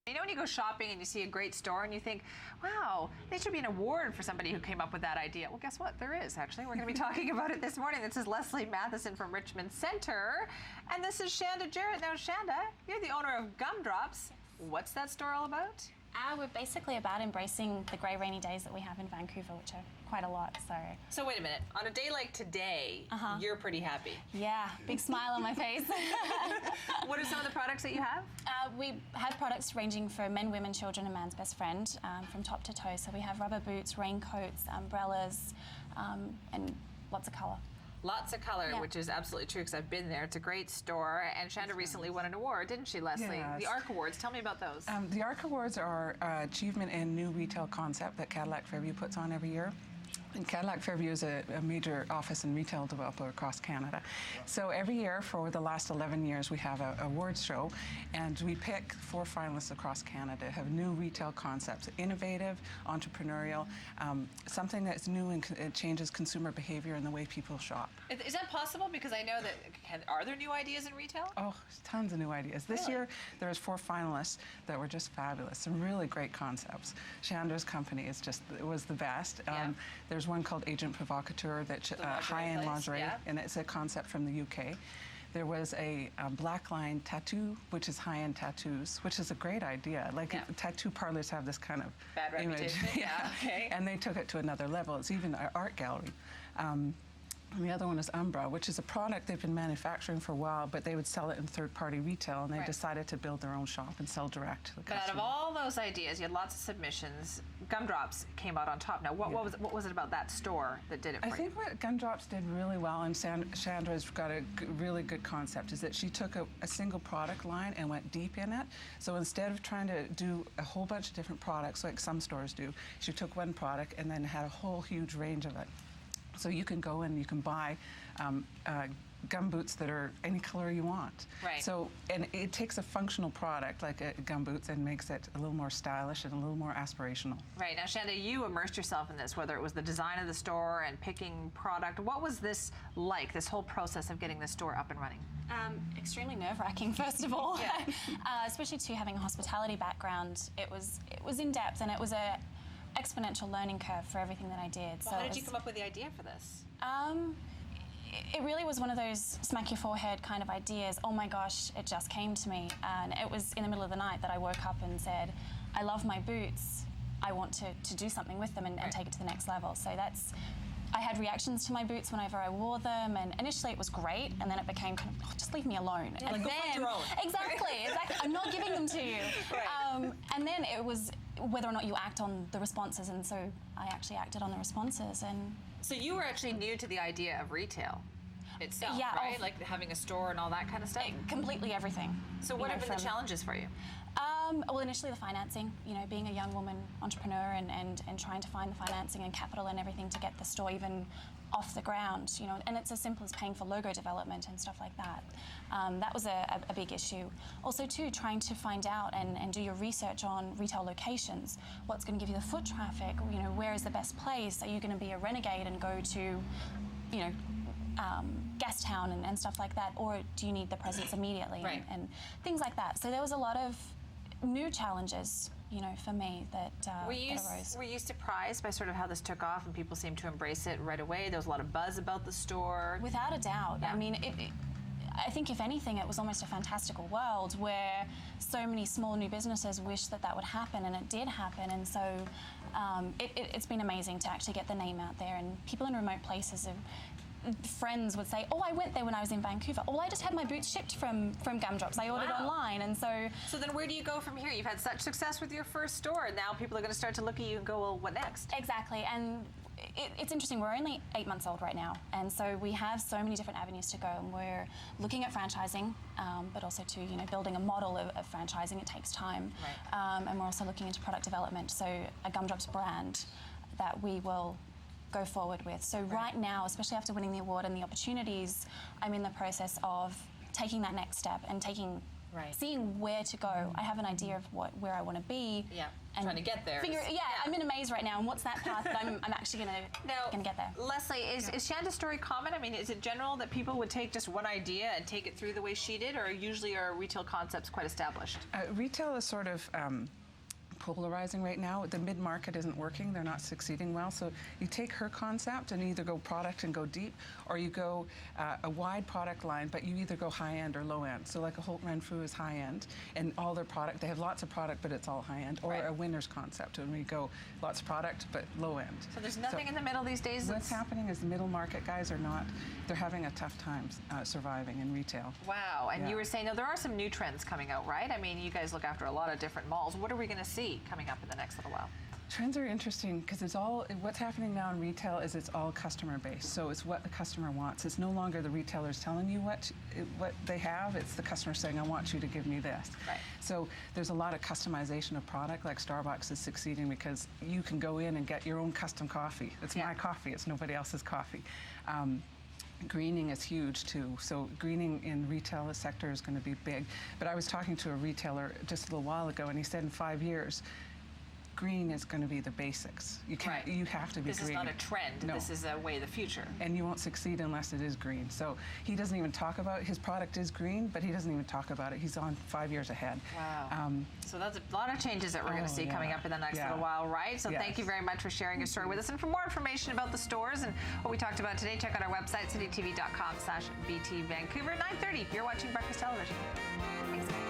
You know when you go shopping and you see a great store and you think, wow, there should be an award for somebody who came up with that idea. Well, guess what? There is, actually. We're going to be talking about it this morning. This is Leslie Matheson from Richmond Center. And this is Shanda Jerrett. Now, Shanda, you're the owner of GumDrops. What's that store all about? We're basically about embracing the grey, rainy days that we have in Vancouver, which are quite a lot. So wait a minute. On a day like today, you're pretty happy. Yeah, big smile on my face. What are some of the products that you have? We have products ranging for men, women, children, and man's best friend, from top to toe. So we have rubber boots, raincoats, umbrellas, and lots of colour. Lots of color, yeah. Which is absolutely true because I've been there. It's a great store. And Shanda recently won an award, didn't she, Leslie? Yes. The ARC Awards. Tell me about those. The ARC Awards are achievement in new retail concept that Cadillac Fairview puts on every year. And Cadillac Fairview is a major office and retail developer across Canada. So every year for the last 11 years we have an awards show, and we pick 4 finalists across Canada, have new retail concepts, innovative, entrepreneurial, something that's new and it changes consumer behavior and the way people shop. Is that possible? Because I know that, are there new ideas in retail? Oh, tons of new ideas. This year there was 4 finalists that were just fabulous, some really great concepts. Shanda's company was the best. Yeah. There's one called Agent Provocateur, that's high-end lingerie, yeah. And it's a concept from the UK. There was a black line tattoo, which is high-end tattoos, which is a great idea. Like tattoo parlors have this kind of bad image. reputation. Yeah, okay. And they took it to another level. It's even an art gallery. And the other one is Umbra, which is a product they've been manufacturing for a while, but they would sell it in third-party retail, and they decided to build their own shop and sell direct to the customer. But out of all those ideas, you had lots of submissions. GumDrops came out on top. Now, what was it about that store that did it for you? I think what GumDrops did really well, and Shandra's got a really good concept, is that she took a single product line and went deep in it. So instead of trying to do a whole bunch of different products like some stores do, she took one product and then had a whole huge range of it. So you can go and you can buy gum boots that are any color you want. Right. So, and it takes a functional product like gum boots and makes it a little more stylish and a little more aspirational. Right. Now, Shanda, you immersed yourself in this, whether it was the design of the store and picking product. What was this like, this whole process of getting the store up and running? Extremely nerve-wracking, first of all. Yeah. Especially too, having a hospitality background. It was in depth, and it was a exponential learning curve for everything that I did. Well, how did you come up with the idea for this? It really was one of those smack your forehead kind of ideas. Oh my gosh, it just came to me. And it was in the middle of the night that I woke up and said, I love my boots. I want to do something with them and take it to the next level. So I had reactions to my boots whenever I wore them, and initially it was great, and then it became kind of, just leave me alone. Yeah, and like, then, go find your own. Exactly. I'm not giving them to you. Right. And then it was whether or not you act on the responses, and so I actually acted on the responses. And so you were actually new to the idea of retail itself, yeah, right? Like having a store and all that kind of stuff? Completely everything. So what have been the challenges for you? Well, initially the financing, being a young woman entrepreneur and trying to find the financing and capital and everything to get the store even off the ground, and it's as simple as paying for logo development and stuff like that. That was a big issue. Also, too, trying to find out and do your research on retail locations. What's going to give you the foot traffic? Where is the best place? Are you going to be a renegade and go to, Gastown and stuff like that, or do you need the presence immediately? Right. And things like that. So there was a lot of new challenges, for me that arose. Were you surprised by sort of how this took off and people seemed to embrace it right away? There was a lot of buzz about the store. Without a doubt. Yeah. I mean, I think if anything, it was almost a fantastical world where so many small new businesses wished that would happen, and it did happen. And so it's been amazing to actually get the name out there, and people in remote places friends would say, oh, I went there when I was in Vancouver. Oh, I just had my boots shipped from GumDrops. I ordered online, and so... So then where do you go from here? You've had such success with your first store, and now people are going to start to look at you and go, well, what next? Exactly, and it's interesting. We're only 8 months old right now, and so we have so many different avenues to go, and we're looking at franchising, but also to, building a model of franchising. It takes time. Right. And we're also looking into product development, so a GumDrops brand that we will go forward with. So right now, especially after winning the award and the opportunities, I'm in the process of taking that next step and taking Right. seeing where to go. I have an idea of where I want to be. Yeah. And trying to get there. I'm in a maze right now, and what's that path that I'm actually going to get there? Leslie, is Shanda's story common? I mean, is it general that people would take just one idea and take it through the way she did, or usually are retail concepts quite established? Retail is sort of polarizing right now. The mid-market isn't working. They're not succeeding well. So you take her concept and either go product and go deep, or you go a wide product line, but you either go high-end or low-end. So like a Holt Renfrew is high-end, and all their product, they have lots of product, but it's all high-end. Or a winner's concept, and we go lots of product, but low-end. So there's nothing in the middle these days? What's happening is the middle market guys are not, they're having a tough time surviving in retail. Wow, and you were saying, there are some new trends coming out, right? I mean, you guys look after a lot of different malls. What are we going to see coming up in the next little while? Trends are interesting because what's happening now in retail is it's all customer based. So it's what the customer wants. It's no longer the retailers telling you what they have. It's the customer saying, I want you to give me this. Right. So there's a lot of customization of product. Like Starbucks is succeeding because you can go in and get your own custom coffee. It's my coffee. It's nobody else's coffee. Greening is huge too. So greening in retail sector is going to be big. But I was talking to a retailer just a little while ago, and he said in 5 years, green is going to be the basics. You can't. You have to be this green. This is not a trend. No. This is a way of the future. And you won't succeed unless it is green. So he doesn't even talk about his product is green, but he doesn't even talk about it. He's on 5 years ahead. Wow. So that's a lot of changes that we're going to see coming up in the next little while, right? So thank you very much for sharing your story with us. And for more information about the stores and what we talked about today, check out our website, citytv.com/BT Vancouver. 9:30. You're watching Breakfast Television. Thanks, guys.